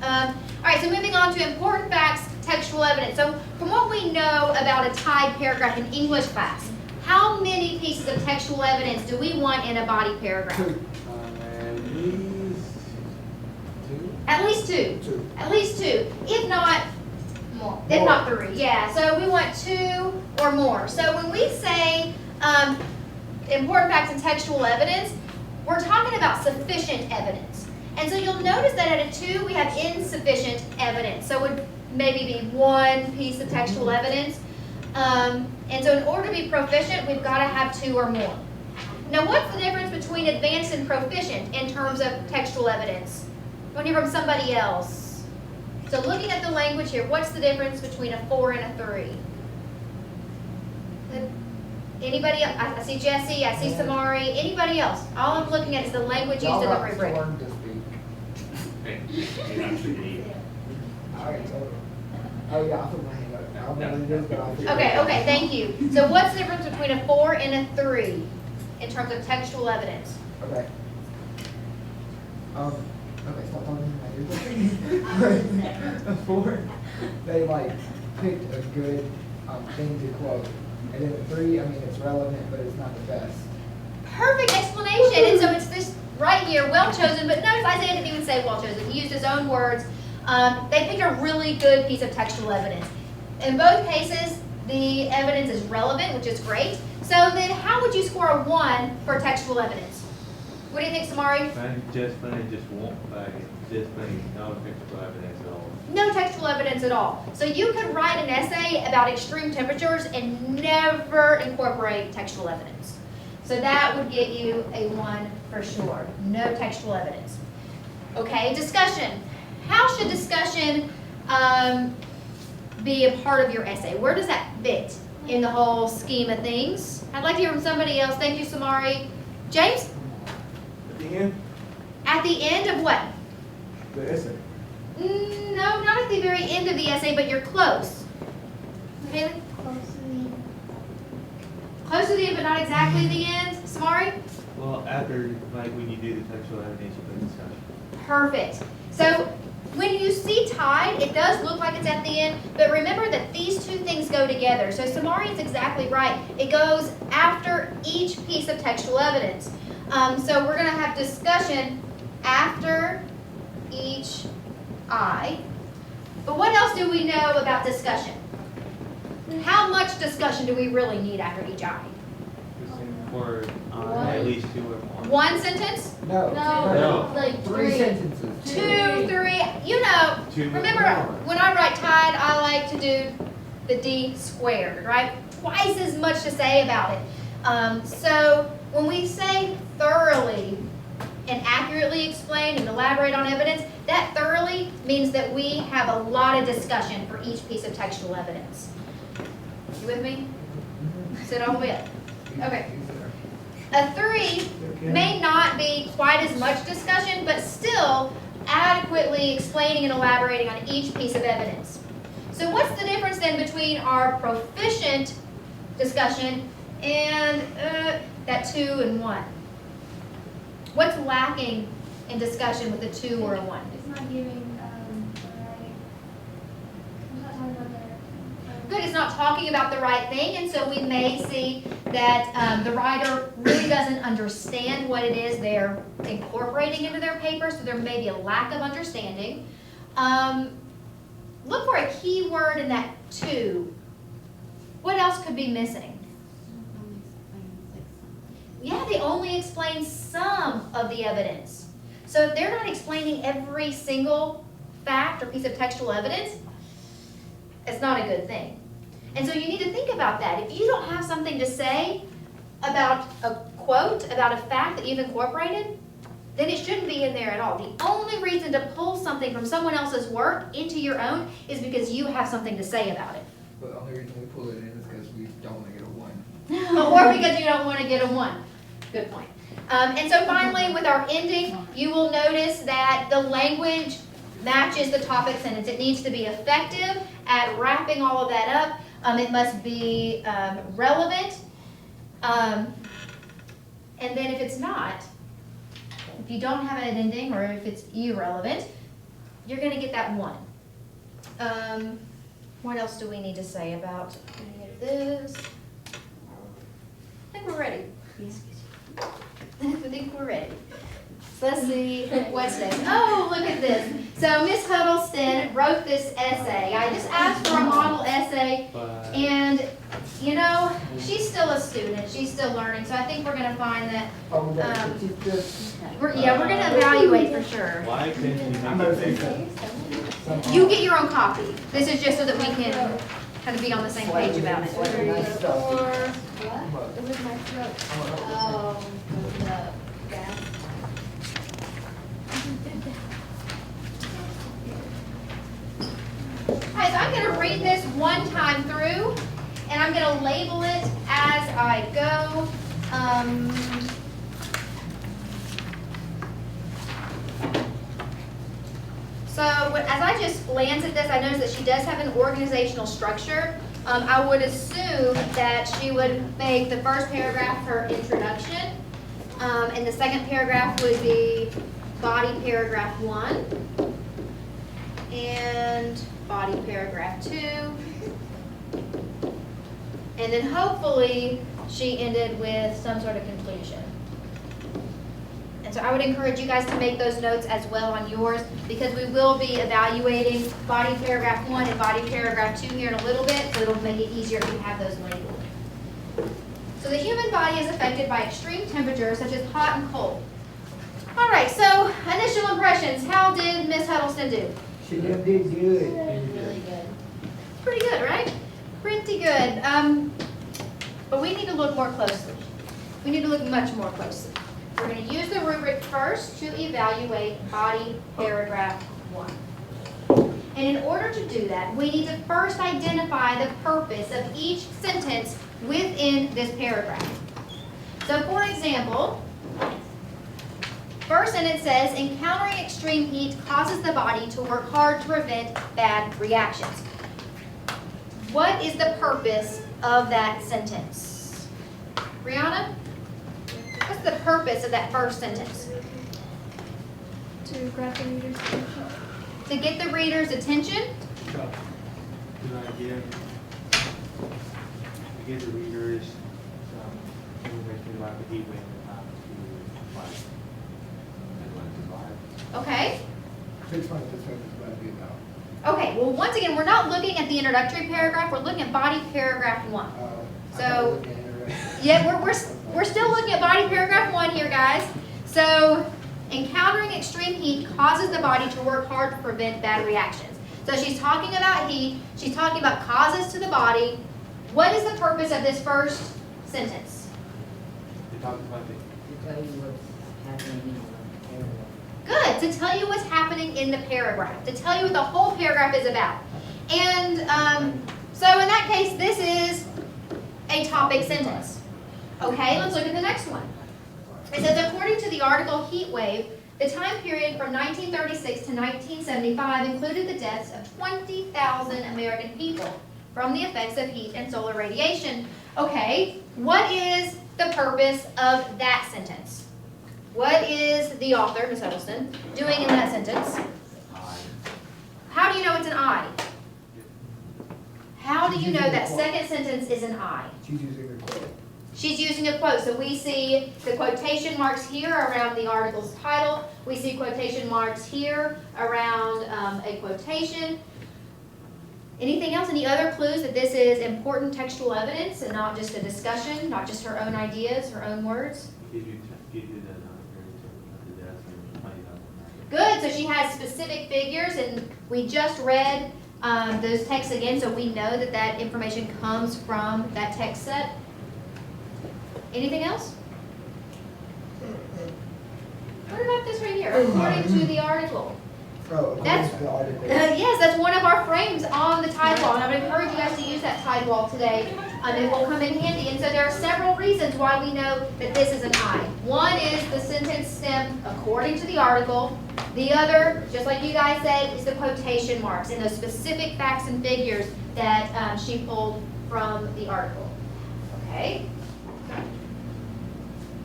All right, so moving on to important facts, textual evidence. So from what we know about a tied paragraph in English class, how many pieces of textual evidence do we want in a body paragraph? At least two. At least two. If not more. If not three. Yeah. So we want two or more. So when we say important facts and textual evidence, we're talking about sufficient evidence. And so you'll notice that at a 2 we have insufficient evidence. So it would maybe be one piece of textual evidence. And so in order to be proficient, we've got to have 2 or more. Now what's the difference between advanced and proficient in terms of textual evidence? I want to hear from somebody else. So looking at the language here, what's the difference between a 4 and a 3? Anybody else? I see Jesse, I see Samari. Anybody else? All I'm looking at is the language used in the rubric. Okay, thank you. So what's the difference between a 4 and a 3 in terms of textual evidence? Okay. Okay, stop talking. A 4, they like picked a good thing to quote. And then a 3, I mean, it's relevant, but it's not the best. Perfect explanation. And so it's this right here, well chosen, but notice Isaiah didn't even say well chosen. He used his own words. They picked a really good piece of textual evidence. In both cases, the evidence is relevant, which is great. So then how would you score a 1 for textual evidence? What do you think, Samari? Just plain no textual evidence at all. No textual evidence at all. So you could write an essay about extreme temperatures and never incorporate textual evidence. So that would get you a 1 for sure. No textual evidence. Okay, discussion. How should discussion be a part of your essay? Where does that fit in the whole scheme of things? I'd like to hear from somebody else. Thank you, Samari. James? At the end? At the end of what? The essay. No, not at the very end of the essay, but you're close. Haley? Close to the end. Close to the end, but not exactly the end. Samari? Well, after, like, when you do the textual evidence, you put discussion. Perfect. So when you see tied, it does look like it's at the end, but remember that these two things go together. So Samari is exactly right. It goes after each piece of textual evidence. So we're going to have discussion after each I. But what else do we know about discussion? How much discussion do we really need after each I? For at least 2 or more. One sentence? No. No. Like 3 sentences. 2, 3. You know, 2 remember when I write tied, I like to do the D squared, right? Twice as much to say about it. So when we say thoroughly and accurately explain and elaborate on evidence, that thoroughly means that we have a lot of discussion for each piece of textual evidence. You with me? Sit all the way up. Okay. A 3 may not be quite as much discussion, but still adequately explaining and elaborating on each piece of evidence. So what's the difference then between our proficient discussion and that 2 and 1? What's lacking in discussion with a 2 or a 1? It's not giving the right. It's not talking about the right. Good, it's not talking about the right thing, and so we may see that the writer really doesn't understand what it is they're incorporating into their paper, so there may be a lack of understanding. Look for a key word in that 2. What else could be missing? Yeah, they only explain some of the evidence. So if they're not explaining every single fact or piece of textual evidence, it's not a good thing. And so you need to think about that. If you don't have something to say about a quote, about a fact that you've incorporated, then it shouldn't be in there at all. The only reason to pull something from someone else's work into your own is because you have something to say about it. But the only reason we pull it in is because we don't want to get a 1. Or because you don't want to get a 1. Good point. And so finally, with our ending, you will notice that the language matches the topic sentence. It needs to be effective at wrapping all of that up. It must be relevant. And then if it's not, if you don't have an ending or if it's irrelevant, you're gonna get that 1. What else do we need to say about any of this? I think we're ready. I think we're ready. So let's see what's next. Oh, look at this. So Miss Huddleston wrote this essay. I just asked for a model essay, and you know, she's still a student. She's still learning. So I think we're going to find that. Oh, we got to critique this. We're going to evaluate for sure. Why couldn't you I'm make gonna it say bigger? something. You get your own copy. This is just so that we can kind of be on the same page about it. Slightly nice stuff. What? It was my throat. Oh, the gas. Alright, so I'm going to read this one time through, and I'm going to label it as I go. So as I just glance at this, I notice that she does have an organizational structure. I would assume that she would make the first paragraph her introduction, and the second paragraph would be body paragraph 1, and body paragraph 2, and then hopefully she ended with some sort of conclusion. And so I would encourage you guys to make those notes as well on yours, because we will be evaluating body paragraph 1 and body paragraph 2 here in a little bit, so it'll make it easier if you have those labeled. So the human body is affected by extreme temperatures such as hot and cold. All right, so initial impressions. How did Miss Huddleston do? She did good. Really good. Pretty good, right? Pretty good. But we need to look more closely. We need to look much more closely. We're going to use the rubric first to evaluate body paragraph 1. And in order to do that, we need to first identify the purpose of each sentence within this paragraph. So for example, first sentence says, encountering extreme heat causes the body to work hard to prevent bad reactions. What is the purpose of that sentence? Brianna? What's the purpose of that first sentence? To grab the reader's attention. To get the reader's attention? So, good idea. To give the readers some information about the heat wave and how to fight. Okay. Explain what this is going to be about. Okay, well, once again, we're not looking at the introductory paragraph, we're looking at body paragraph 1. I So- thought we were getting interested. Yeah, we're still looking at body paragraph 1 here, guys. So, encountering extreme heat causes the body to work hard to prevent bad reactions. So she's talking about heat, she's talking about causes to the body. What is the purpose of this first sentence? They talked about the To tell you what's happening in the paragraph. Good, to tell you what's happening in the paragraph, to tell you what the whole paragraph is about. And so in that case, this is a topic sentence. Okay, let's look at the next one. It says, according to the article Heat Wave, the time period from 1936 to 1975 included the deaths of 20,000 American people from the effects of heat and solar radiation. Okay, what is the purpose of that sentence? What is the author, Ms. Huddleston, doing in that sentence? eye. How do you know it's an I? How do you know that second sentence is an I? She's using the quote. She's using a quote. So we see the quotation marks here around the article's title. We see quotation marks here around a quotation. Anything else? Any other clues that this is important textual evidence and not just a discussion, not just her own ideas, her own words? Give you the the deaths and 20,000. Good. So she has specific figures, and we just read those texts again, so we know that that information comes from that text set. Anything else? What about this right here? According to the article. Oh, That's- according to the article. Yes, that's one of our frames on the tide wall, and I would encourage you guys to use that tide wall today. It will come in handy. And so there are several reasons why we know that this is an I. One is the sentence stem according to the article. The other, just like you guys said, is the quotation marks and those specific facts and figures that she pulled from the article. Okay?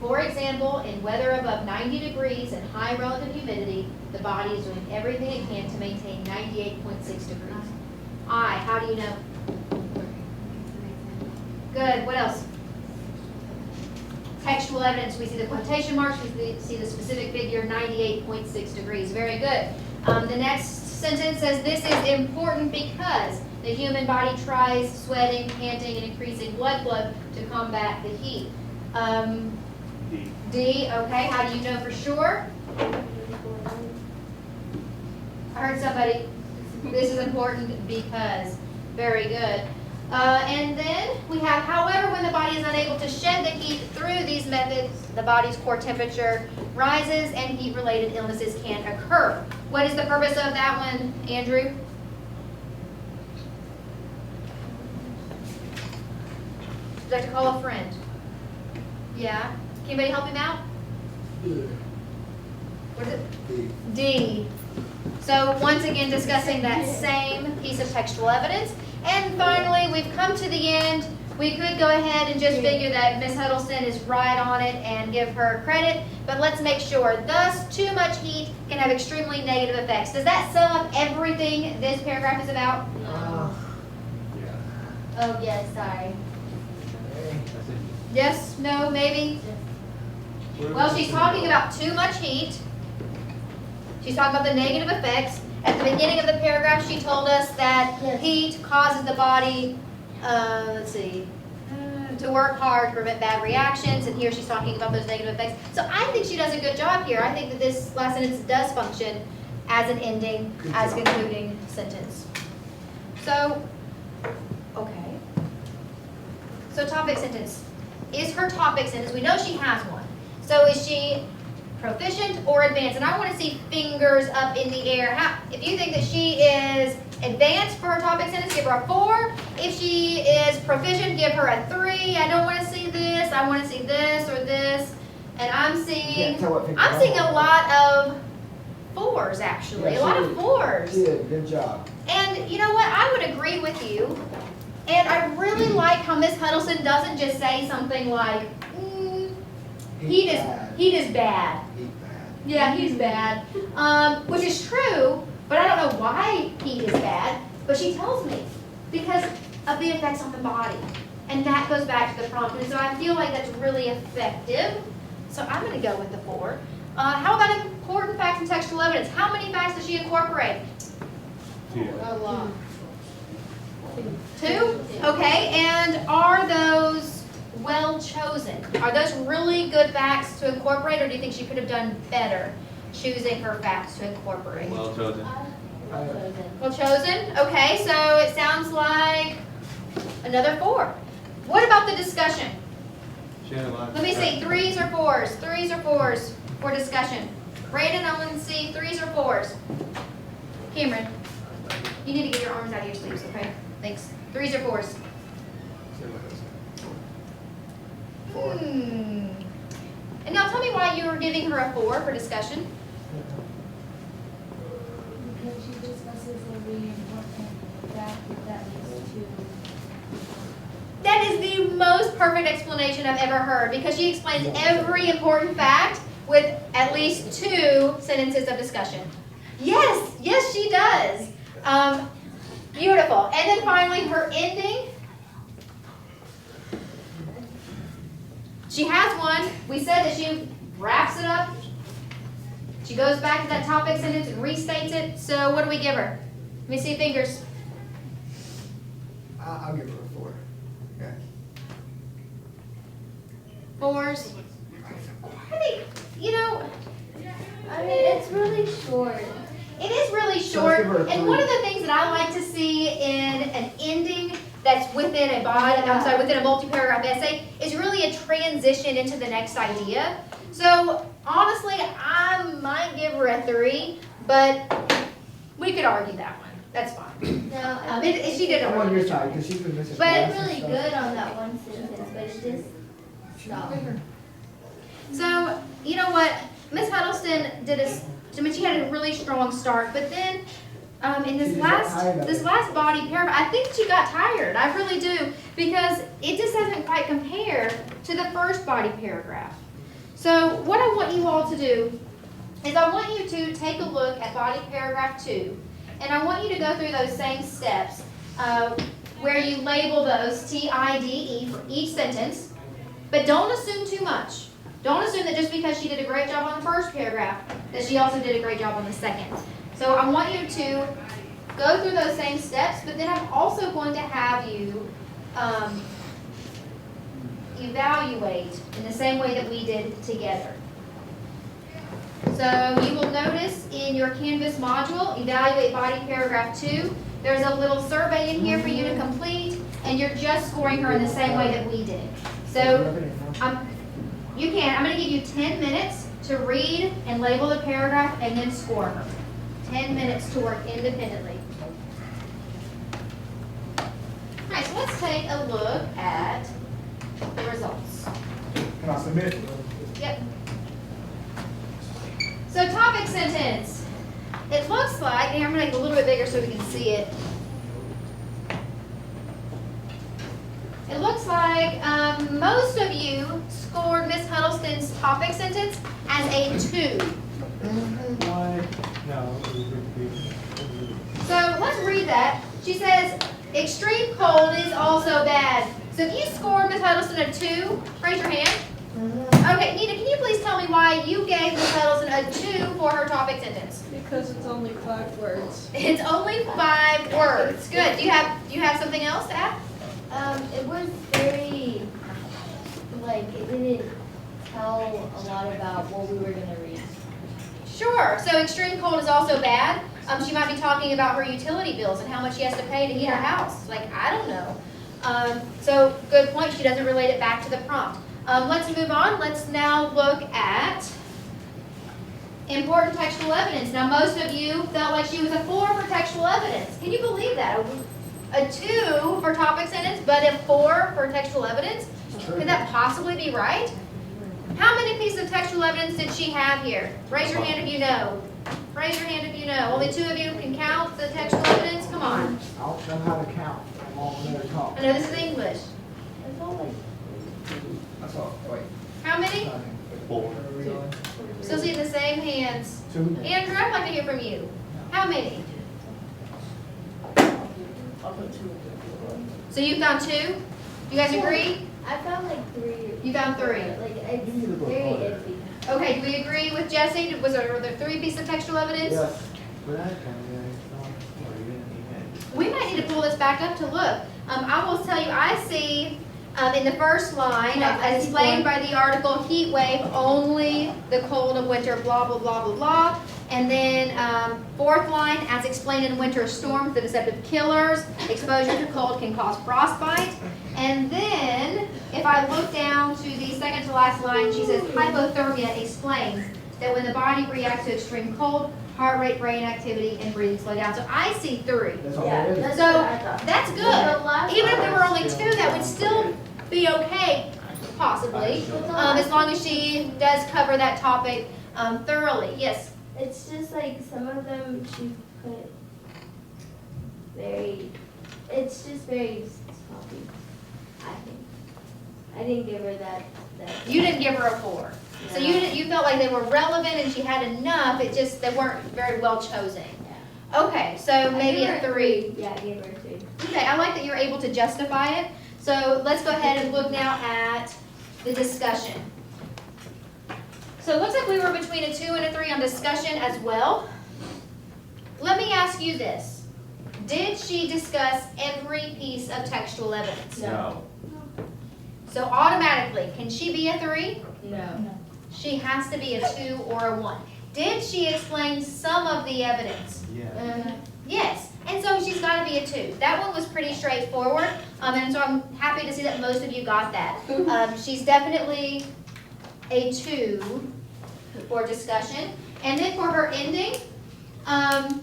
For example, in weather above 90 degrees and high relative humidity, the body is doing everything it can to maintain 98.6 degrees. I, how do you know? Good, what else? Textual evidence, we see the quotation marks, we see the specific figure, 98.6 degrees. Very good. The next sentence says, this is important because the human body tries sweating, panting, and increasing blood flow to combat the heat. D. D, okay, how do you know for sure? I heard somebody, this is important because, very good. And then we have, however, when the body is unable to shed the heat through these methods, the body's core temperature rises and heat-related illnesses can occur. What is the purpose of that one, Andrew? Would you like to call a friend? Yeah? Can anybody help him out? What is it? D. So once again discussing that same piece of textual evidence. And finally, we've come to the end. We could go ahead and just figure that Ms. Huddleston is right on it and give her credit, but let's make sure. Thus, too much heat can have extremely negative effects. Does that sum up everything this paragraph is about? Yeah. Oh, yes, sorry. Okay. That's it. Yes, no, maybe? Well, she's talking about too much heat. She's talking about the negative effects. At the beginning of the paragraph, she told us that heat causes the body, to work hard to prevent bad reactions, and here she's talking about those negative effects. So I think she does a good job here. I think that this last sentence does function as an ending, Good as a job. concluding sentence. So, okay. So topic sentence. Is her topic sentence, we know she has one. So is she proficient or advanced? And I want to see fingers up in the air. If you think that she is advanced for her topic sentence, give her a 4. If she is proficient, give her a 3. I don't want to see this. I want to see this or this. And I'm You seeing, can't tell what figure I'm seeing a lot of 4s actually. Yeah, A lot she of did. 4s. She did, good job. And you know what? I would agree with you. And I really like how Miss Huddleston doesn't just say something like, heat is bad. Heat bad. Yeah, he's bad. Which is true, but I don't know why heat is bad. But she tells me because of the effects on the body. And that goes back to the prompt. And so I feel like that's really effective. So I'm going to go with the 4. How about important facts and textual evidence? How many facts does she incorporate? 2. A lot. 2? Okay, and are those well chosen? Are those really good facts to incorporate, or do you think she could have done better choosing her facts to incorporate? Well chosen. Well chosen? Okay, so it sounds like another 4. What about the discussion? She had a lot. Let me see, 3s or 4s? 3s or 4s for discussion? Brayden, I want to see 3s or 4s. Cameron, you need to get your arms out of your sleeves, okay? Thanks. 3s or 4s? 4. And now tell me why you were giving her a 4 for discussion. Because she discusses a really important fact that leads to. That is the most perfect explanation I've ever heard, because she explains every important fact with at least 2 sentences of discussion. Yes, yes she does. Beautiful. And then finally her ending. She has one. We said that she wraps it up. She goes back to that topic sentence and restates it. So what do we give her? Let me see fingers. I'll give her a 4. Yeah. 4s. I think, you know, I mean, it's really short. it is really So short. let's give her a And 3. one of the things that I like to see in an ending that's within a body, within a multi-paragraph essay, is really a transition into the next idea. So honestly, I might give her a 3, but we could argue that one. That's fine. No, She did I'm a on really your good job. side because she's been missing But class it's and really stuff. good on that one sentence, but it just stopped. So, you know what? Miss Huddleston she had a really strong start, but then in She just got tired of this it. last body paragraph, I think she got tired. I really do, because it just doesn't quite compare to the first body paragraph. So what I want you all to do is I want you to take a look at body paragraph 2, and I want you to go through those same steps where you label those TIDE for each sentence, but don't assume too much. Don't assume that just because she did a great job on the first paragraph, that she also did a great job on the second. So I want you to go through those same steps, but then I'm also going to have you evaluate in the same way that we did together. So you will notice in your Canvas module, evaluate body paragraph 2, there's a little survey in here for you to complete, and you're just scoring her in the same way that we did. So you can, I'm going to give you 10 minutes to read and label the paragraph and then score her. 10 minutes to work independently. All right, so let's take a look at the results. Can I submit? Yep. So topic sentence. It looks like, and I'm going to make it a little bit bigger so we can see it. It looks like most of you scored Miss Huddleston's topic sentence as a 2. Why? No, it was good. So let's read that. She says, extreme cold is also bad. So if you scored Miss Huddleston a 2, raise your hand. Okay, Nina, can you please tell me why you gave Miss Huddleston a 2 for her topic sentence? Because it's only 5 words. It's only 5 words. Good. Do you have something else to add? It was very, like, it didn't tell a lot about what we were going to read. Sure. So extreme cold is also bad. She might be talking about her utility bills and how much she has to pay to heat her house. Like, I don't know. So good point. She doesn't relate it back to the prompt. Let's move on. Let's now look at important textual evidence. Now, most of you felt like she was a 4 for textual evidence. Can you believe that? A 2 for topic sentence, but a 4 for textual evidence? Could that possibly be right? How many pieces of textual evidence did she have here? Raise your hand if you know. Raise your hand if you know. Only 2 of you can count the textual evidence? Come on. I don't know how to count. I'm all another talk. I know this is English. I felt like That's all. Wait. How many? 4. Where are we going? Still see the same hands. 2. Andrew, I'd like to hear from you. How many? So you found 2? You guys agree? I found like 3. You found 3. Like it's You need to go very harder. iffy. Okay, do we agree with Jesse? Were there 3 pieces of textual evidence? Yes. But I kind of, We might need to pull this back up to look. I will tell you, I see in the first line, Yeah, I as see explained 4. by the article, heat wave, only the cold of winter, blah, blah, blah, blah, blah. And then 4th line, as explained in winter storms, the deceptive killers, exposure to cold can cause frostbite. And then, if I look down to the second to last line, she says, hypothermia explains that when the body reacts to extreme cold, heart rate, brain activity, and breathing slow down. So I see 3. That's all Yeah, it is. that's So, what I thought. that's The good. last Even if there were one- only 2, that would still be okay, possibly, as long as she does cover that topic thoroughly. Yes? It's just like some of them she put very, it's just very sloppy, I think. I didn't give her that. You didn't give her a 4. So you felt like they were relevant and she had enough, it just, they weren't very well chosen. Okay, so maybe a 3. Yeah, I gave her a 3. Okay, I like that you're able to justify it. So let's go ahead and look now at the discussion. So it looks like we were between a 2 and a 3 on discussion as well. Let me ask you this. Did she discuss every piece of textual evidence? No. So automatically, can she be a 3? No. She has to be a 2 or a 1. Did she explain some of the evidence? Yeah. Yes, and so she's got to be a 2. That one was pretty straightforward, and so I'm happy to see that most of you got that. She's definitely a 2 for discussion. And then for her ending, can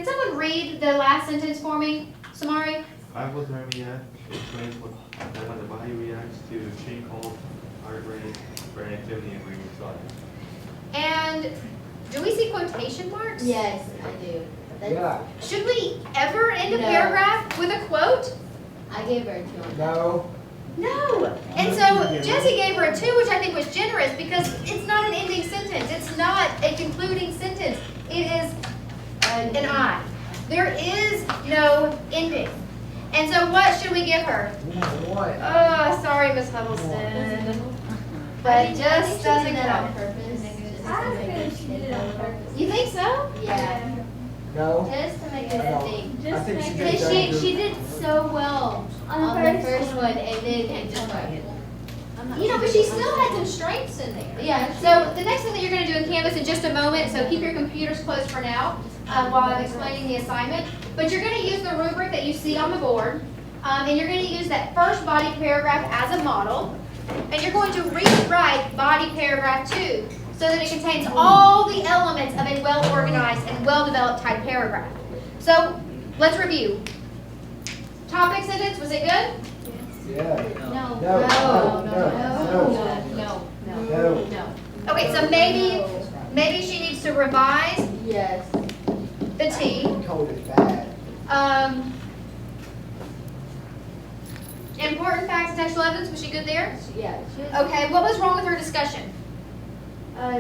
someone read the last sentence for me, Samari? Hypothermia explains that when the body reacts to extreme cold, heart rate, brain activity, and breathing slow. And do we see quotation marks? Yes, I do. That's, Yeah. Should we ever end a No. paragraph with a quote? I gave her a 2 on that. No. No. And so Jesse gave her a 2, which I think was generous because it's not an ending sentence. It's not a concluding sentence. It is an I. There is no ending. And so what should we give her? What? Oh, sorry, Miss Huddleston. But it just doesn't on count. purpose. I don't think she did it on purpose. You think so? Yeah, No? just to make I it don't. think. I think she did. Because she did so well on the first one, and then it just went. You know, but she still had some strengths in there. Yeah. So the next thing that you're going to do in Canvas in just a moment, so keep your computers closed for now while I'm explaining the assignment. But you're going to use the rubric that you see on the board, and you're going to use that first body paragraph as a model, and you're going to rewrite body paragraph 2 so that it contains all the elements of a well-organized and well-developed type paragraph. So let's review. Topic sentence, was it good? Yeah. No. No. No. Okay, so maybe she needs to revise Yes. the T. Code is bad. Important facts and textual evidence, was she good there? Yeah. Okay, what was wrong with her discussion?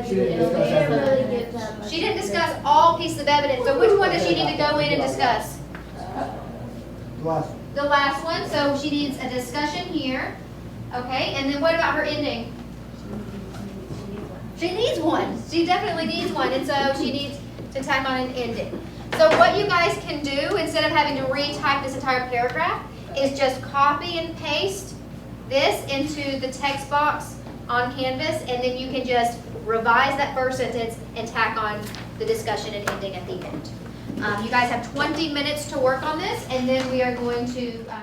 She didn't discuss evidence. She didn't discuss all pieces of evidence, so which one does she need to go in and discuss? Last one. The last one, so she needs a discussion here. Okay, and then what about her ending? She needs one. She definitely needs one, and so she needs to tack on an ending. So what you guys can do, instead of having to retype this entire paragraph, is just copy and paste this into the text box on Canvas, and then you can just revise that first sentence and tack on the discussion and ending at the end. You guys have 20 minutes to work on this, and then we are going to do our